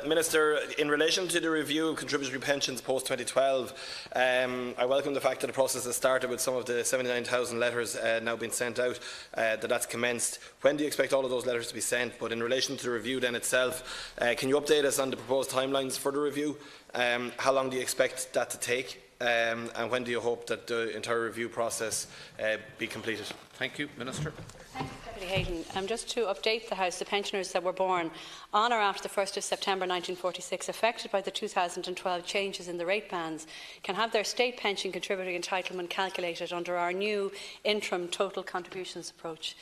Minister, in relation to the review of contributory pensions post-2012, I welcome the fact that the process has started with some of the 79,000 letters now being sent out, that's commenced. When do you expect all of those letters to be sent? But in relation to the review then itself, can you update us on the proposed timelines for the review? How long do you expect that to take? And when do you hope that the entire review process be completed? Thank you, Minister. Thanks, Deputy Hayden. Just to update the House, the pensioners that were born on or after the 1st of September 1946 affected by the 2012 changes in the rate bands can have their state pension contributory entitlement calculated under our new interim total contributions approach.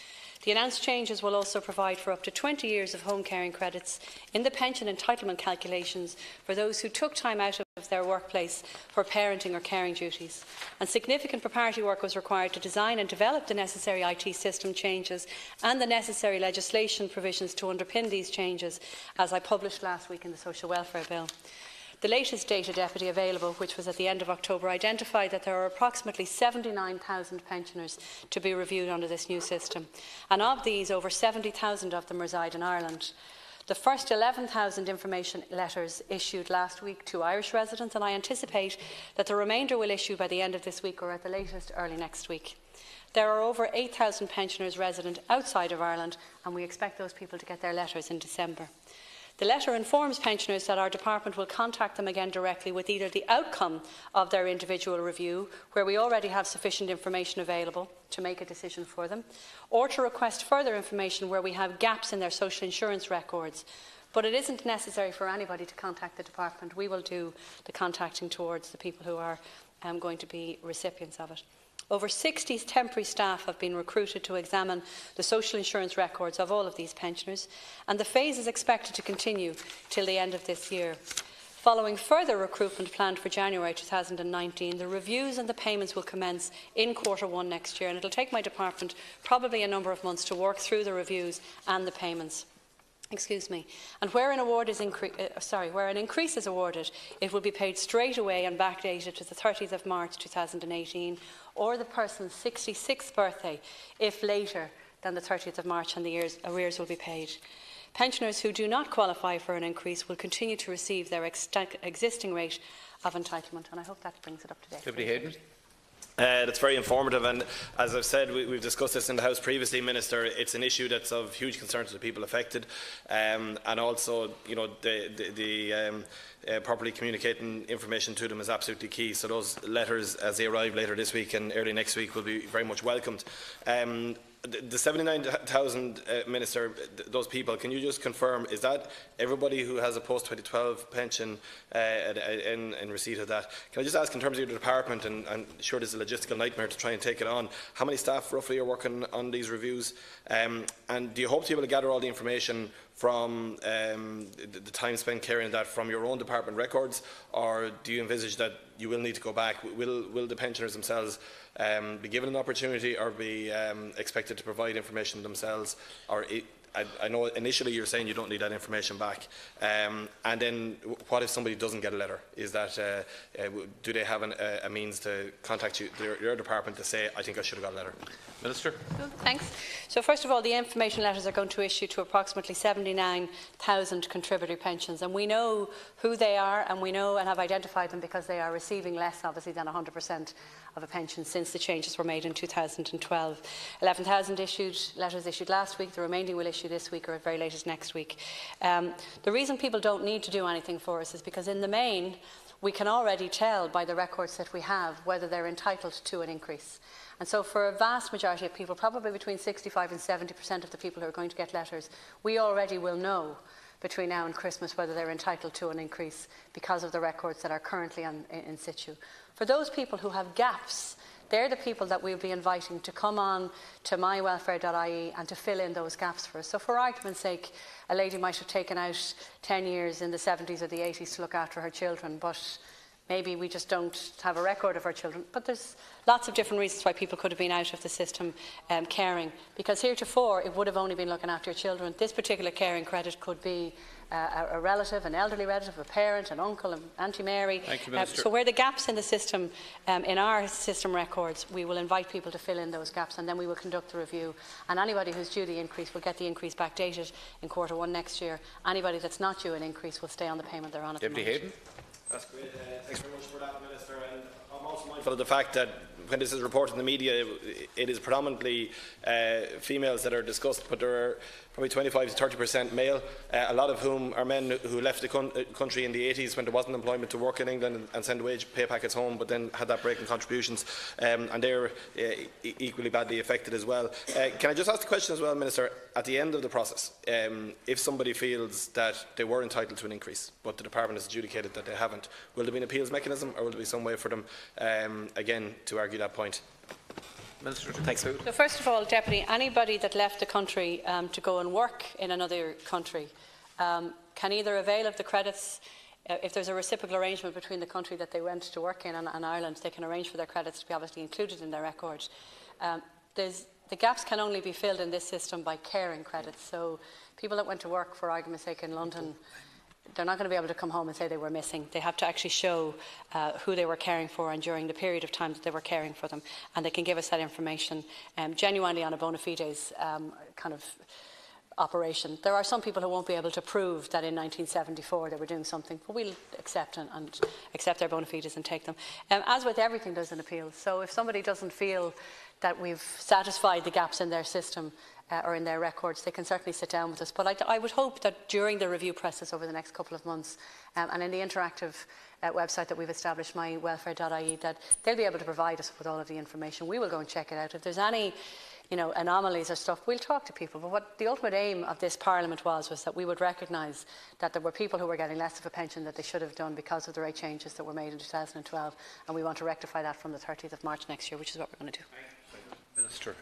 The announced changes will also provide for up to 20 years of home caring credits in the pension entitlement calculations for those who took time out of their workplace for parenting or caring duties. And significant preparatory work was required to design and develop the necessary IT system changes and the necessary legislation provisions to underpin these changes, as I published last week in the Social Welfare Bill. The latest data, Deputy, available, which was at the end of October, identified that there are approximately 79,000 pensioners to be reviewed under this new system, and of these, over 70,000 of them reside in Ireland. The first 11,000 information letters issued last week to Irish residents, and I anticipate that the remainder will issue by the end of this week or at the latest early next week. There are over 8,000 pensioners resident outside of Ireland, and we expect those people to get their letters in December. The letter informs pensioners that our department will contact them again directly with either the outcome of their individual review, where we already have sufficient information available to make a decision for them, or to request further information where we have gaps in their social insurance records. But it isn't necessary for anybody to contact the department. We will do the contacting towards the people who are going to be recipients of it. Over 60 temporary staff have been recruited to examine the social insurance records of all of these pensioners, and the phase is expected to continue till the end of this year. Following further recruitment planned for January 2019, the reviews and the payments will commence in Q1 next year, and it will take my department probably a number of months to work through the reviews and the payments. And where an increase is awarded, it will be paid straight away and backdated to the 30th of March 2018 or the person's 66th birthday, if later than the 30th of March, and the arrears will be paid. Pensioners who do not qualify for an increase will continue to receive their existing rate of entitlement, and I hope that brings it up to date. Deputy Hayden. That's very informative, and as I've said, we've discussed this in the House previously, Minister. It's an issue that's of huge concern to the people affected, and also, properly communicating information to them is absolutely key. So those letters, as they arrive later this week and early next week, will be very much welcomed. The 79,000, Minister, those people, can you just confirm, is that everybody who has a post-2012 pension in receipt of that? Can I just ask, in terms of your department, and I'm sure there's a logistical nightmare to try and take it on, how many staff roughly are working on these reviews? And do you hope to be able to gather all the information from the time spent carrying that from your own department records, or do you envisage that you will need to go back? Will the pensioners themselves be given an opportunity, or be expected to provide information themselves? Or I know initially you're saying you don't need that information back, and then what if somebody doesn't get a letter? Is that do they have a means to contact your department to say, I think I should have got a letter? Minister. Thanks. So first of all, the information letters are going to issue to approximately 79,000 contributory pensions, and we know who they are, and we know and have identified them because they are receiving less, obviously, than 100% of a pension since the changes were made in 2012. 11,000 letters issued last week. The remaining will issue this week or at very latest next week. The reason people don't need to do anything for us is because in the main we can already tell by the records that we have whether they're entitled to an increase. And so for a vast majority of people, probably between 65 and 70% of the people who are going to get letters, we already will know between now and Christmas whether they're entitled to an increase because of the records that are currently in situ. For those people who have gaps, they're the people that we'll be inviting to come on to mywelfare.ie and to fill in those gaps for us. So for argument's sake, a lady might have taken out 10 years in the 70s or the 80s to look after her children, but maybe we just don't have a record of our children. But there's lots of different reasons why people could have been out of the system caring. Because heretofore, it would have only been looking after your children. This particular caring credit could be a relative, an elderly relative, a parent, an uncle, an Auntie Mary. Thank you, Minister. So where the gaps in the system, in our system records, we will invite people to fill in those gaps, and then we will conduct the review. And anybody who's due the increase will get the increase backdated in Q1 next year. Anybody that's not due an increase will stay on the payment they're on at the moment. Deputy Hayden. That's great. Thanks very much for that, Minister. And I'm also mindful of the fact that when this is reported in the media, it is predominantly females that are discussed, but there are probably 25 to 30% male, a lot of whom are men who left the country in the 80s when there wasn't employment to work in England and send wage pay packets home, but then had that break in contributions, and they're equally badly affected as well. Can I just ask the question as well, Minister, at the end of the process, if somebody feels that they were entitled to an increase, but the Department has adjudicated that they haven't, will there be an appeals mechanism, or will there be some way for them, again, to argue that point? Minister, thanks. So first of all, Deputy, anybody that left the country to go and work in another country can either avail of the credits. If there's a reciprocal arrangement between the country that they went to work in and Ireland, they can arrange for their credits to be obviously included in their record. The gaps can only be filled in this system by caring credits. So people that went to work, for argument's sake, in London, they're not going to be able to come home and say they were missing. They have to actually show who they were caring for and during the period of time that they were caring for them. And they can give us that information genuinely on a bona fides kind of operation. There are some people who won't be able to prove that in 1974 they were doing something, but we'll accept and accept their bona fides and take them. As with everything, there's an appeal. So if somebody doesn't feel that we've satisfied the gaps in their system, or in their records, they can certainly sit down with us. But I would hope that during the review process over the next couple of months, and in the interactive website that we've established, mywelfare.ie, that they'll be able to provide us with all of the information. We will go and check it out. If there's any anomalies or stuff, we'll talk to people. But what the ultimate aim of this Parliament was that we would recognise that there were people who were getting less of a pension that they should have done because of the rate changes that were made in 2012, and we want to rectify that from the 30th of March next year, which is what we're going to do. Minister.